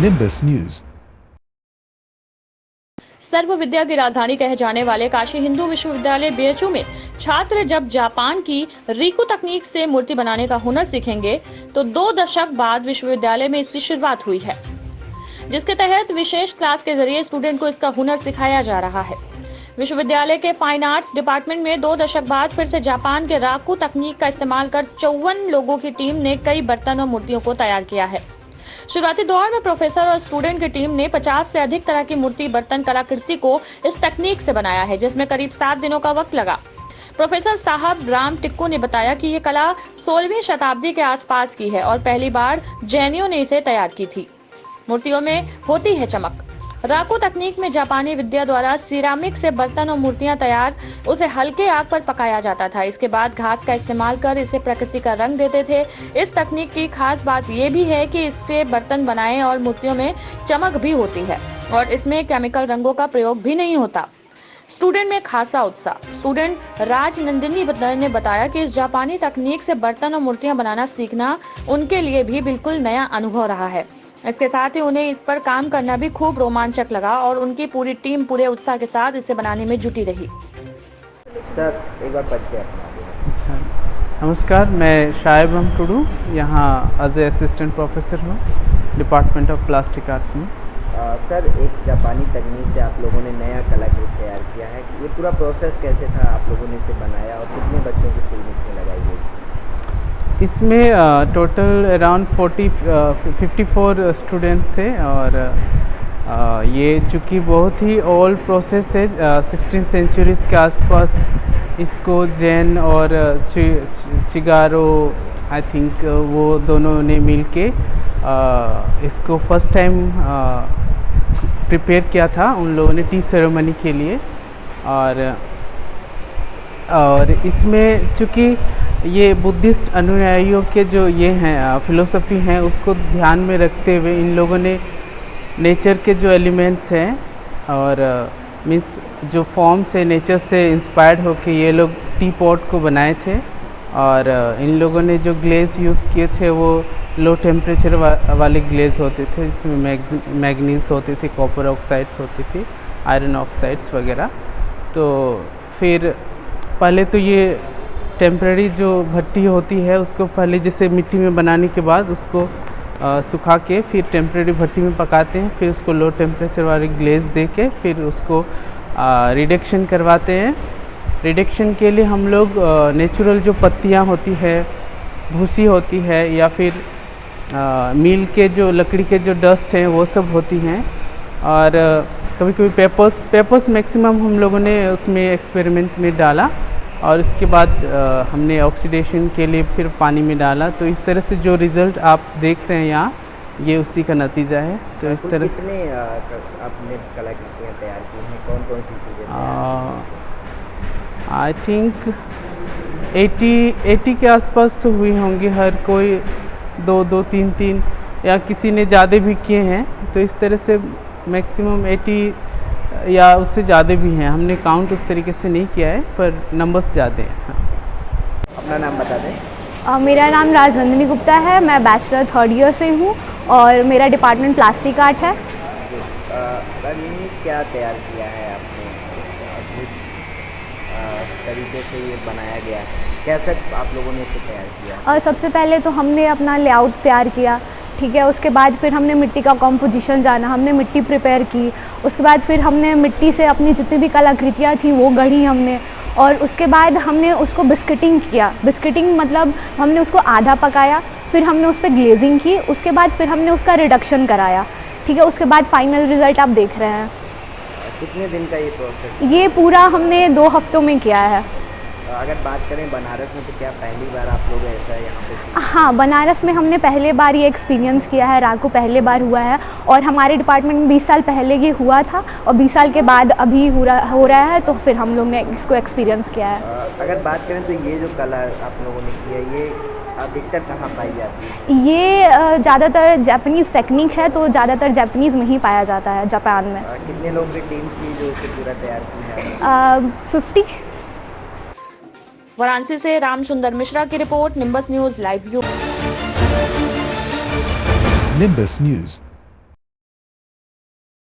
Nimbus News। सर्व विद्या की राजधानी कहे जाने वाले काशी हिंदू विश्वविद्यालय बीएचयू में छात्र जब जापान की रीकू तकनीक से मूर्ति बनाने का हुनर सीखेंगे तो 2 दशक बाद विश्वविद्यालय में इसकी शुरुआत हुई है, जिसके तहत विशेष क्लास के जरिए स्टूडेंट को इसका हुनर सिखाया जा रहा है। विश्वविद्यालय के फाइन आर्ट्स डिपार्टमेंट में 2 दशक बाद फिर से जापान के राकू तकनीक का इस्तेमाल कर 54 लोगों की टीम ने कई बर्तन और मूर्तियों को तैयार किया है। शुरुआती दौर में प्रोफेसर और स्टूडेंट की टीम ने 50 से अधिक तरह की मूर्ति बर्तन कलाकृति को इस तकनीक से बनाया है, जिसमें करीब 7 दिनों का वक्त लगा। प्रोफेसर साहब राम टिक्कू ने बताया कि ये कला 16वीं शताब्दी के आसपास की है और पहली बार जैनियों ने इसे तैयार की थी। मूर्तियों में होती है चमक। राकू तकनीक में जापानी विद्या द्वारा सिरामिक से बर्तन और मूर्तियां तैयार उसे हल्के आग पर पकाया जाता था। इसके बाद घास का इस्तेमाल कर इसे प्रकृति का रंग देते थे। इस तकनीक की खास बात ये भी है कि इससे बर्तन बनाए और मूर्तियों में चमक भी होती है और इसमें केमिकल रंगों का प्रयोग भी नहीं होता। स्टूडेंट में खासा उत्साह। स्टूडेंट राज नंदिनी ने बताया कि इस जापानी तकनीक से बर्तन और मूर्तियां बनाना सीखना उनके लिए भी बिल्कुल नया अनुभव रहा है। इसके साथ ही उन्हें इस पर काम करना भी खूब रोमांचक लगा और उनकी पूरी टीम पूरे उत्साह के साथ इसे बनाने में जुटी रही। सर एक बार परिचय अपना। अच्छा, नमस्कार, मैं शायब हम टुडू यहाँ एज ए असिस्टेंट प्रोफेसर हूँ डिपार्टमेंट ऑफ प्लास्टिक आर्ट्स में। सर एक जापानी तकनीक से आप लोगों ने नया कलाकृति तैयार किया है, ये पूरा प्रोसेस कैसे था, आप लोगों ने इसे बनाया और कितने बच्चों की टीम इसमें लगाई गई? इसमें टोटल अराउंड 54 स्टूडेंट्स थे और ये चूँकि बहुत ही ओल्ड प्रोसेस है, 16th सेंचुरीज़ के आसपास इसको जैन और चिगारो आई थिंक वो दोनों ने मिलके इसको फर्स्ट टाइम प्रिपेयर किया था उन लोगों ने टी सेरेमनी के लिए। और इसमें चूँकि ये बुद्धिस्ट अनुयायियों के जो ये हैं फिलोसफी हैं उसको ध्यान में रखते हुए इन लोगों ने नेचर के जो एलिमेंट्स हैं और मीन्स जो फॉर्म्स है नेचर से इंस्पायर्ड होके ये लोग टी पॉट को बनाए थे। और इन लोगों ने जो ग्लेज यूज़ किए थे वो लो टेम्परेचर वाले ग्लेज होते थे, इसमें मैग्नीज होती थी, कॉपर ऑक्साइड्स होती थी, आयरन ऑक्साइड्स वगैरह। तो फिर पहले तो ये टेम्प्रेरी जो भट्टी होती है उसको पहले जैसे मिट्टी में बनाने के बाद उसको सुखा के फिर टेम्प्रेरी भट्टी में पकाते हैं, फिर उसको लो टेम्परेचर वाले ग्लेज दे के फिर उसको रिडक्शन करवाते हैं। रिडक्शन के लिए हम लोग नेचुरल जो पत्तियां होती है, भूसी होती है या फिर मील के जो लकड़ी के जो डस्ट हैं वो सब होती हैं और कभी कभी पेपर्स मैक्सिमम हम लोगों ने उसमें एक्सपेरिमेंट में डाला और इसके बाद हमने ऑक्सीडेशन के लिए फिर पानी में डाला। तो इस तरह से जो रिज़ल्ट आप देख रहे हैं यहाँ ये उसी का नतीजा है। तो इस तरह से आपने कलाकृतियाँ तैयार की हैं, कौन कौन सी चीज़ें? आई थिंक 80 के आसपास तो हुई होंगी, हर कोई 2 3 या किसी ने ज़्यादा भी किए हैं। तो इस तरह से मैक्सिमम 80 या उससे ज़्यादा भी हैं, हमने काउंट उस तरीके से नहीं किया है पर नंबर्स ज़्यादा हैं। अपना नाम बता दें। मेरा नाम राज नंदिनी गुप्ता है, मैं बैचलर 3rd ईयर से हूँ और मेरा डिपार्टमेंट प्लास्टिक आर्ट है। राजनीति क्या तैयार किया है आपने, तरीके से ये बनाया गया है, कैसे आप लोगों ने इसे तैयार किया? सबसे पहले तो हमने अपना लेआउट तैयार किया, ठीक है। उसके बाद फिर हमने मिट्टी का कॉम्पोजिशन जाना, हमने मिट्टी प्रिपेयर की। उसके बाद फिर हमने मिट्टी से अपनी जितनी भी कलाकृतियाँ थी वो गढ़ी हमने और उसके बाद हमने उसको बिस्किटिंग किया। बिस्किटिंग मतलब हमने उसको आधा पकाया, फिर हमने उस पर ग्लेजिंग की, उसके बाद फिर हमने उसका रिडक्शन कराया, ठीक है। उसके बाद फाइनल रिज़ल्ट आप देख रहे हैं। कितने दिन का ये प्रोसेस? ये पूरा हमने 2 हफ्तों में किया है। अगर बात करें बनारस में तो क्या पहली बार आप लोग ऐसा यहाँ पे? हाँ, बनारस में हमने पहले बार ये एक्सपीरियंस किया है, राकू पहले बार हुआ है और हमारे डिपार्टमेंट में 20 साल पहले ये हुआ था और 20 साल के बाद अभी हो रहा है, तो फिर हम लोग ने इसको एक्सपीरियंस किया है। अगर बात करें तो ये जो कला आप लोगों ने की है ये अधिकतर कहाँ पाई जाती है? ये ज़्यादातर जापानीज़ टेक्निक है, तो ज़्यादातर जापानीज़ में ही पाया जाता है जापान में। कितने लोगों की टीम थी जो इसे पूरा तैयार की है? 50। वाराणसी से राम सुंदर मिश्रा की report, nimbus news live view. Nimbus News।